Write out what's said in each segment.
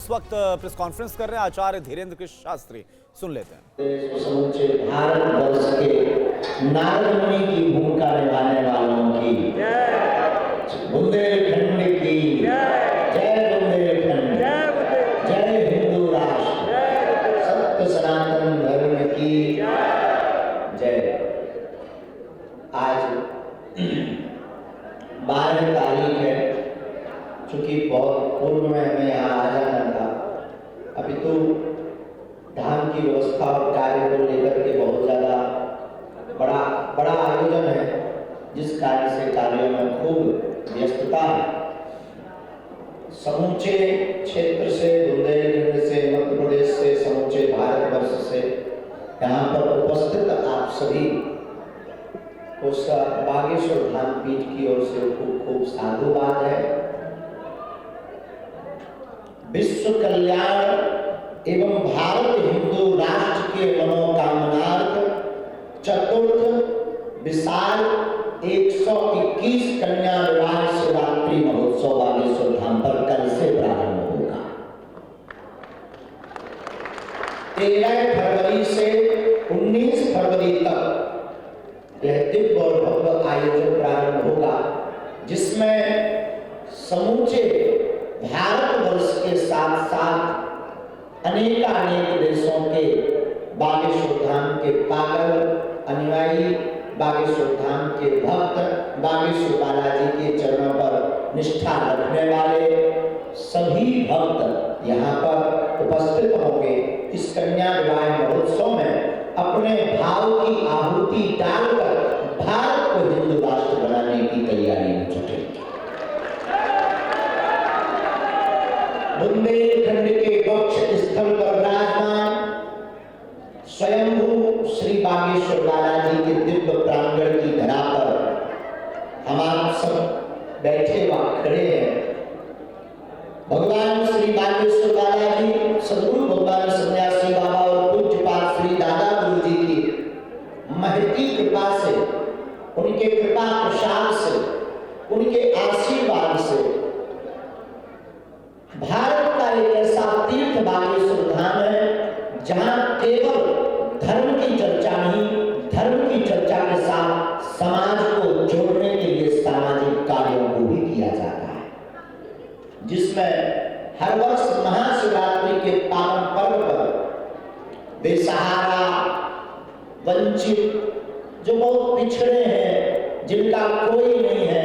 इस वक्त press conference कर रहे हैं आचार्य धीरेन्द्र कृष्ण शास्त्री, सुन लेते हैं। समूचे भारत वर्ष के नारद मुनि की भूमिका निभाने वालों की बुंदेलखंड की जय, बुंदेलखंड जय, हिंदू राष्ट्र सत्य सनातन धर्म की जय। आज 12 तारीख है, चूंकि बहुत पूर्व में हमें यहाँ आ जाना था, अभी तो धाम की व्यवस्था और कार्य को लेकर के बहुत ज्यादा बड़ा आयोजन है, जिस कार्य से कार्यों में खूब व्यस्तता है। समूचे क्षेत्र से, बुंदेलखंड से, मध्य प्रदेश से, समूचे भारतवर्ष से यहाँ पर उपस्थित आप सभी उस बागेश्वर धाम पीठ की ओर से खूब साधुवाद है। विश्व कल्याण एवं भारत हिंदू राष्ट्र के मनोकामनार्थ चतुर्थ विशाल 121 कन्या विवाह शिवरात्रि महोत्सव बागेश्वर धाम पर कल से प्रारंभ होगा। 13 फरवरी से 19 फरवरी तक यह दिव्य और भव्य आयोजन प्रारंभ होगा, जिसमें समूचे भारतवर्ष के साथ साथ अनेक देशों के बागेश्वर धाम के पागल अनुयायी, बागेश्वर धाम के भक्त, बागेश्वर बालाजी के चरणों पर निष्ठा रखने वाले सभी भक्त यहाँ पर उपस्थित होंगे। इस कन्या विवाह महोत्सव में अपने भाव की आहुति डालकर भारत को हिंदू राष्ट्र बनाने की तैयारी में जुटे। बुंदेलखंड के वक्ष स्थल पर विराजमान स्वयंभू श्री बागेश्वर बालाजी के दिव्य प्रांगण की धरा पर हम आप सब बैठे व खड़े हैं। भगवान श्री बागेश्वर बालाजी, सदगुरु भगवान सन्यासी बाबा और पूज्यपाद श्री दादा गुरु जी की महती कृपा से, उनके कृपा प्रसाद से, उनके आशीर्वाद से भारत का एक ऐसा तीर्थ बागेश्वर धाम है जहां केवल धर्म की चर्चा नहीं, धर्म की चर्चा के साथ समाज को जोड़ने के लिए सामाजिक कार्यों को भी किया जाता है, जिसमें हर वर्ष महाशिवरात्रि के पावन पर्व पर बेसहारा, वंचित, जो बहुत पिछड़े हैं, जिनका कोई नहीं है,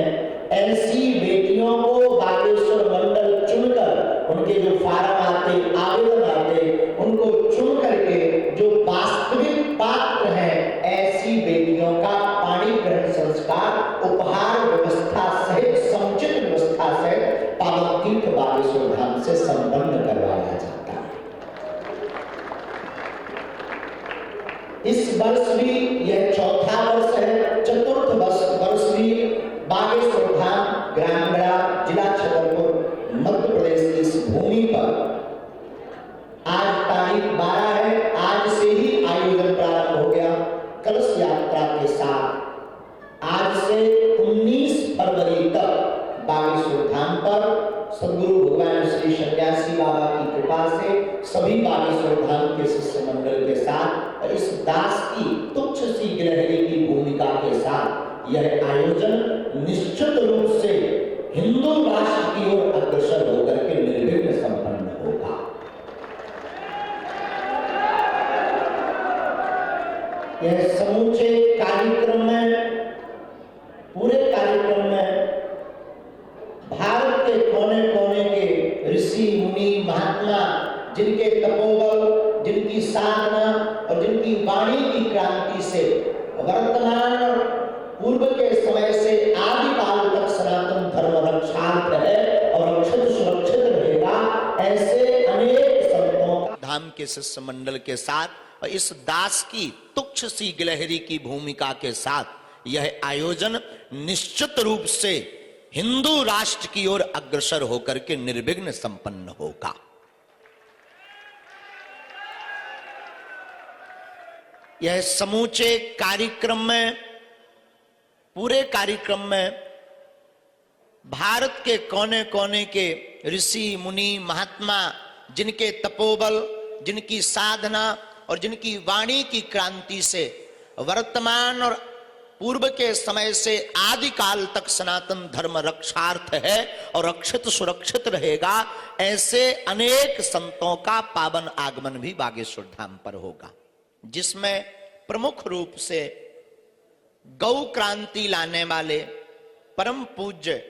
ऐसी बेटियों को बागेश्वर मंडल चुनकर, उनके जो फार्म आते, आवेदन आते, उनको चुन करके जो वास्तविक पात्र हैं, ऐसी बेटियों का पाणी ग्रहण संस्कार उपहार व्यवस्था सहित समुचित व्यवस्था से पावन तीर्थ बागेश्वर धाम से संपन्न करवाया जाता है। इस वर्ष भी यह चौथा वर्ष है, चतुर्थ वर्ष भी बागेश्वर धाम ग्रामीणा जिला छतरपुर मध्य प्रदेश की इस भूमि पर आज तारीख 12 है, आज से ही आयोजन प्रारंभ हो गया कलश यात्रा के साथ। आज से 19 फरवरी तक बागेश्वर धाम पर सदगुरु भगवान श्री सन्यासी बाबा की कृपा से सभी बागेश्वर धाम के शिष्य मंडल के साथ इस दास की तुच्छ सी गिलहरी की भूमिका के साथ यह आयोजन निश्चित रूप से हिंदू राष्ट्र की ओर अग्रसर होकर के निर्विघ्न संपन्न होगा। यह समूचे कार्यक्रम में, पूरे कार्यक्रम में भारत के कोने कोने के ऋषि मुनि महात्मा, जिनके तपोबल, जिनकी साधना और जिनकी वाणी की क्रांति से वर्तमान पूर्व के समय से आदि काल तक सनातन धर्म रक्षार्थ है और रक्षित सुरक्षित रहेगा, ऐसे अनेक संतों का धाम के शिष्य मंडल के साथ और इस दास की तुच्छ सी गिलहरी की भूमिका के साथ यह आयोजन निश्चित रूप से हिंदू राष्ट्र की ओर अग्रसर होकर के निर्विघ्न संपन्न होगा। यह समूचे कार्यक्रम में, पूरे कार्यक्रम में भारत के कोने कोने के ऋषि मुनि महात्मा जिनके तपोबल, जिनकी साधना और जिनकी वाणी की क्रांति से वर्तमान और पूर्व के समय से आदि काल तक सनातन धर्म रक्षार्थ है और रक्षित सुरक्षित रहेगा, ऐसे अनेक संतों का पावन आगमन भी बागेश्वर धाम पर होगा, जिसमें प्रमुख रूप से गौ क्रांति लाने वाले परम पूज्य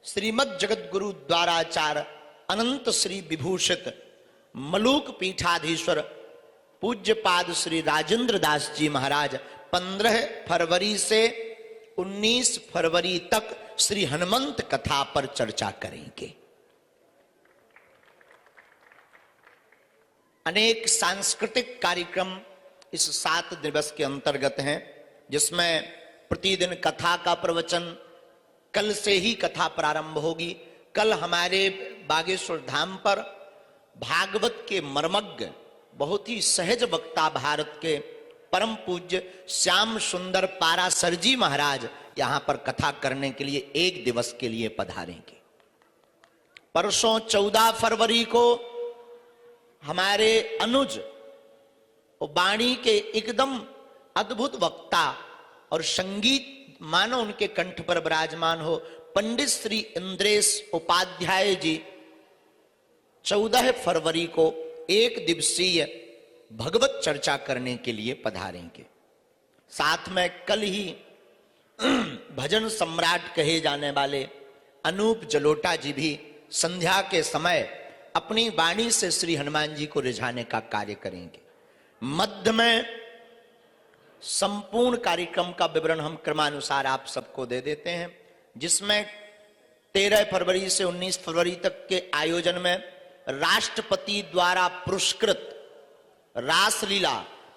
श्रीमद जगत गुरु द्वाराचार्य अनंत श्री विभूषित मलूक पीठाधीश्वर पूज्य पाद श्री राजेंद्र दास जी महाराज 15 फरवरी से 19 फरवरी तक श्री हनुमंत कथा पर चर्चा करेंगे। अनेक सांस्कृतिक कार्यक्रम इस 7 दिवस के अंतर्गत हैं, जिसमें प्रतिदिन कथा का प्रवचन, कल से ही कथा प्रारंभ होगी। कल हमारे बागेश्वर धाम पर भागवत के मर्मज्ञ, बहुत ही सहज वक्ता भारत के परम पूज्य श्याम सुंदर पारासर जी महाराज यहां पर कथा करने के लिए 1 दिवस के लिए पधारेंगे। परसों 14 फरवरी को हमारे अनुज वाणी के एकदम अद्भुत वक्ता और संगीत मानो उनके कंठ पर विराजमान हो, पंडित श्री इंद्रेश उपाध्याय जी 14 फरवरी को 1 दिवसीय भगवत चर्चा करने के लिए पधारेंगे। साथ में कल ही भजन सम्राट कहे जाने वाले अनूप जलोटा जी भी संध्या के समय अपनी वाणी से श्री हनुमान जी को रिझाने का कार्य करेंगे। मध्य में संपूर्ण कार्यक्रम का विवरण हम क्रमानुसार आप सबको दे देते हैं, जिसमें 13 फरवरी से 19 फरवरी तक के आयोजन में राष्ट्रपति द्वारा पुरस्कृत रासलीला,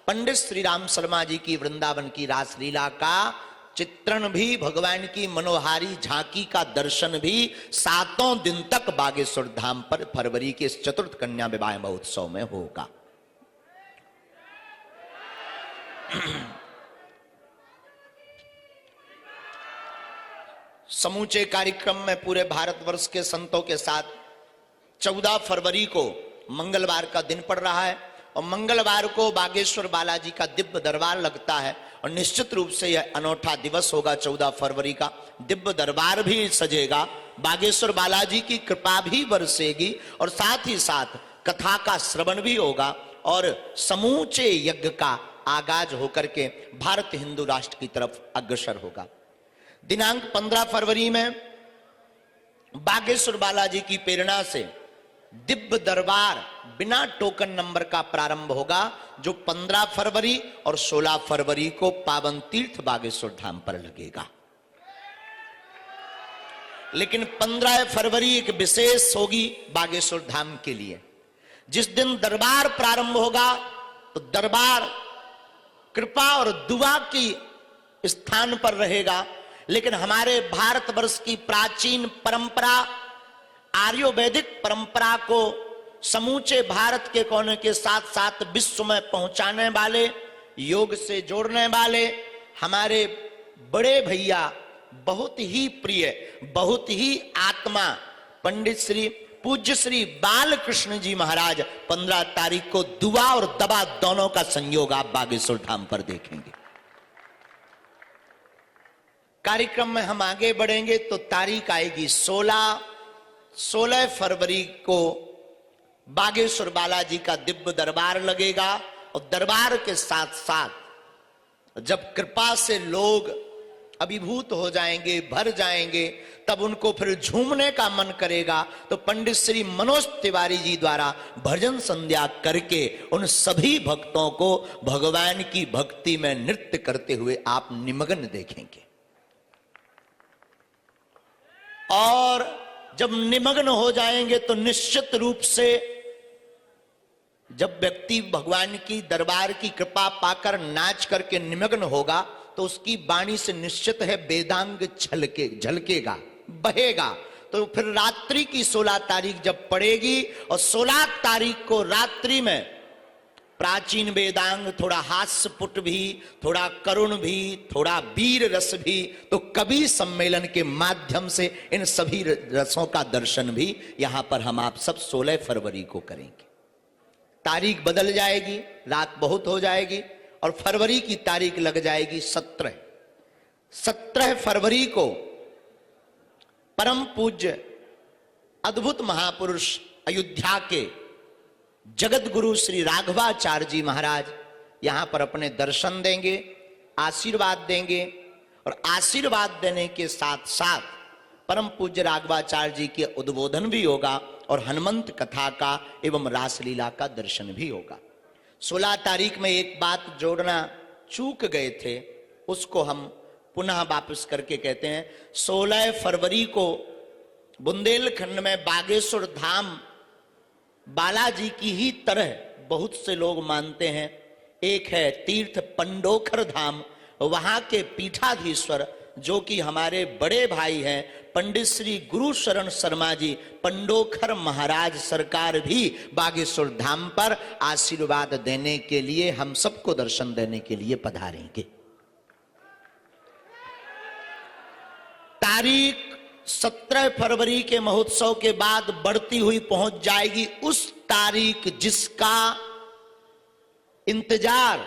पंडित श्री राम शर्मा जी की वृंदावन की रासलीला का चित्रण भी, भगवान की मनोहारी झांकी का दर्शन भी 7 दिन तक बागेश्वर धाम पर फरवरी के इस चतुर्थ कन्या विवाह महोत्सव में होगा। समूचे कार्यक्रम में पूरे भारतवर्ष के संतों के साथ 14 फरवरी को मंगलवार का दिन पड़ रहा है और मंगलवार को बागेश्वर बालाजी का दिव्य दरबार लगता है और निश्चित रूप से यह अनोखा दिवस होगा। 14 फरवरी का दिव्य दरबार भी सजेगा, बागेश्वर बालाजी की कृपा भी बरसेगी और साथ ही साथ कथा का श्रवण भी होगा और समूचे यज्ञ का आगाज होकर के भारत हिंदू राष्ट्र की तरफ अग्रसर होगा। दिनांक 15 फरवरी में बागेश्वर बालाजी की प्रेरणा से दिव्य दरबार बिना टोकन नंबर का प्रारंभ होगा, जो 15 फरवरी और 16 फरवरी को पावन तीर्थ बागेश्वर धाम पर लगेगा। लेकिन 15 फरवरी एक विशेष होगी बागेश्वर धाम के लिए। जिस दिन दरबार प्रारंभ होगा तो दरबार कृपा और दुआ की स्थान पर रहेगा, लेकिन हमारे भारतवर्ष की प्राचीन परंपरा, आर्योवैदिक परंपरा को समूचे भारत के कोने के साथ साथ विश्व में पहुंचाने वाले, योग से जोड़ने वाले हमारे बड़े भैया, बहुत ही प्रिय, बहुत ही आत्मा पंडित श्री पूज्य श्री बालकृष्ण जी महाराज 15 तारीख को दुआ और दवा दोनों का संयोग आप बागेश्वर धाम पर देखेंगे। कार्यक्रम में हम आगे बढ़ेंगे तो तारीख आएगी 16 फरवरी को बागेश्वर बालाजी का दिव्य दरबार लगेगा और दरबार के साथ साथ जब कृपा से लोग अभिभूत हो जाएंगे, भर जाएंगे, तब उनको फिर झूमने का मन करेगा तो पंडित श्री मनोज तिवारी जी द्वारा भजन संध्या करके उन सभी भक्तों को भगवान की भक्ति में नृत्य करते हुए आप निमग्न देखेंगे। और जब निमग्न हो जाएंगे तो निश्चित रूप से जब व्यक्ति भगवान की दरबार की कृपा पाकर नाच करके निमग्न होगा तो उसकी वाणी से निश्चित है वेदांग झलकेगा, बहेगा। तो फिर रात्रि की 16 तारीख जब पड़ेगी और 16 तारीख को रात्रि में प्राचीन वेदांग, थोड़ा हास्यपुट भी, थोड़ा करुण भी, थोड़ा वीर रस भी। तो कवि सम्मेलन के माध्यम से इन सभी रसों का दर्शन भी यहां पर हम आप सब 16 फरवरी को करेंगे। तारीख बदल जाएगी, रात बहुत हो जाएगी और फरवरी की तारीख लग जाएगी 17 फरवरी को परम पूज्य अद्भुत महापुरुष अयोध्या के जगत गुरु श्री राघवाचार्य जी महाराज यहां पर अपने दर्शन देंगे, आशीर्वाद देंगे। और आशीर्वाद देने के साथ साथ परम पूज्य राघवाचार्य जी के उद्बोधन भी होगा और हनुमंत कथा का एवं रासलीला का दर्शन भी होगा। 16 तारीख में एक बात जोड़ना चूक गए थे, उसको हम पुनः वापस करके कहते हैं। 16 फरवरी को बुंदेलखंड में बागेश्वर धाम बालाजी की ही तरह बहुत से लोग मानते हैं। एक है तीर्थ पंडोखर धाम, वहां के पीठाधीश्वर जो कि हमारे बड़े भाई हैं पंडित श्री गुरु शरण शर्मा जी पंडोखर महाराज सरकार भी बागेश्वर धाम पर आशीर्वाद देने के लिए, हम सबको दर्शन देने के लिए पधारेंगे। तारीख 17 फरवरी के महोत्सव के बाद बढ़ती हुई पहुंच जाएगी उस तारीख जिसका इंतजार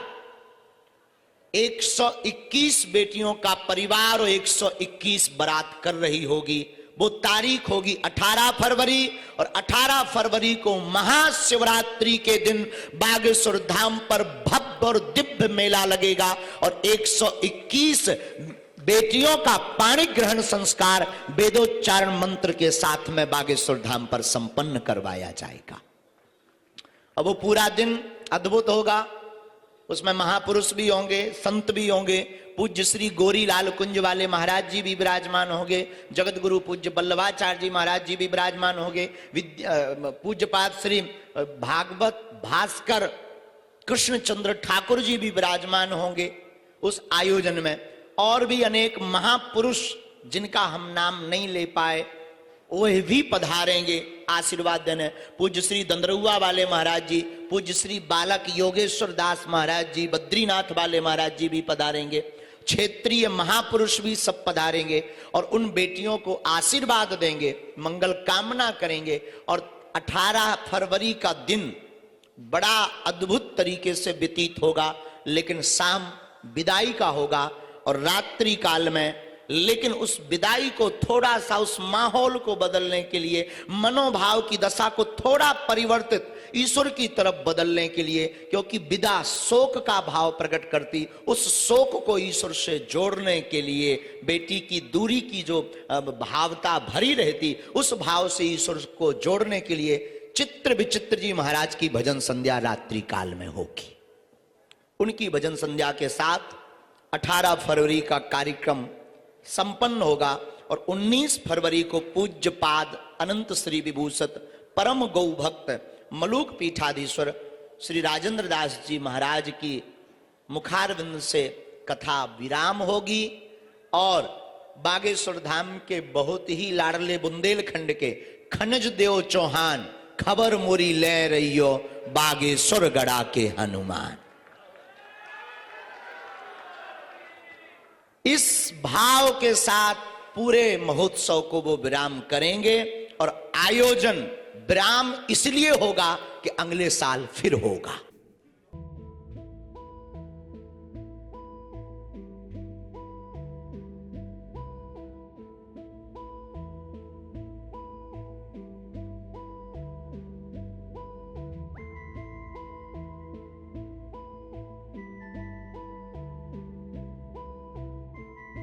121 बेटियों का परिवार और 121 बारात कर रही होगी। वो तारीख होगी 18 फरवरी और 18 फरवरी को महाशिवरात्रि के दिन बागेश्वर धाम पर भव्य और दिव्य मेला लगेगा और 121 बेटियों का पाणी ग्रहण संस्कार वेदोच्चारण मंत्र के साथ में बागेश्वर धाम पर संपन्न करवाया जाएगा। अब वो पूरा दिन अद्भुत होगा, उसमें महापुरुष भी होंगे, संत भी होंगे। पूज्य श्री गोरी लाल कुंज वाले महाराज जी भी विराजमान होंगे, जगत गुरु पूज्य बल्लभाचार्य जी महाराज जी भी विराजमान होंगे, पूज्यपाद श्री भागवत भास्कर कृष्णचंद्र ठाकुर जी भी विराजमान होंगे उस आयोजन में। और भी अनेक महापुरुष जिनका हम नाम नहीं ले पाए वह भी पधारेंगे आशीर्वाद देने। पूज्य श्री दंदरुआ वाले महाराज जी, पूज्य श्री बालक योगेश्वर दास महाराज जी, बद्रीनाथ वाले महाराज जी भी पधारेंगे, क्षेत्रीय महापुरुष भी सब पधारेंगे और उन बेटियों को आशीर्वाद देंगे, मंगल कामना करेंगे। और 18 फरवरी का दिन बड़ा अद्भुत तरीके से व्यतीत होगा, लेकिन शाम विदाई का होगा और रात्रि काल में, लेकिन उस विदाई को थोड़ा सा, उस माहौल को बदलने के लिए, मनोभाव की दशा को थोड़ा परिवर्तित ईश्वर की तरफ बदलने के लिए, क्योंकि विदा शोक का भाव प्रकट करती, उस शोक को ईश्वर से जोड़ने के लिए, बेटी की दूरी की जो भावता भरी रहती उस भाव से ईश्वर को जोड़ने के लिए चित्र विचित्र जी महाराज की भजन संध्या रात्रि काल में होगी। उनकी भजन संध्या के साथ 18 फरवरी का कार्यक्रम संपन्न होगा और 19 फरवरी को पूज्य पाद अनंत श्री विभूषित परम गौ भक्त मलूक पीठाधीश्वर श्री राजेंद्र दास जी महाराज की मुखारविंद से कथा विराम होगी और बागेश्वर धाम के बहुत ही लाडले बुंदेलखंड के खनिज देव चौहान खबर मोरी ले रहियो बागेश्वर गड़ा के हनुमान, इस भाव के साथ पूरे महोत्सव को वो विराम करेंगे। और आयोजन विराम इसलिए होगा कि अगले साल फिर होगा।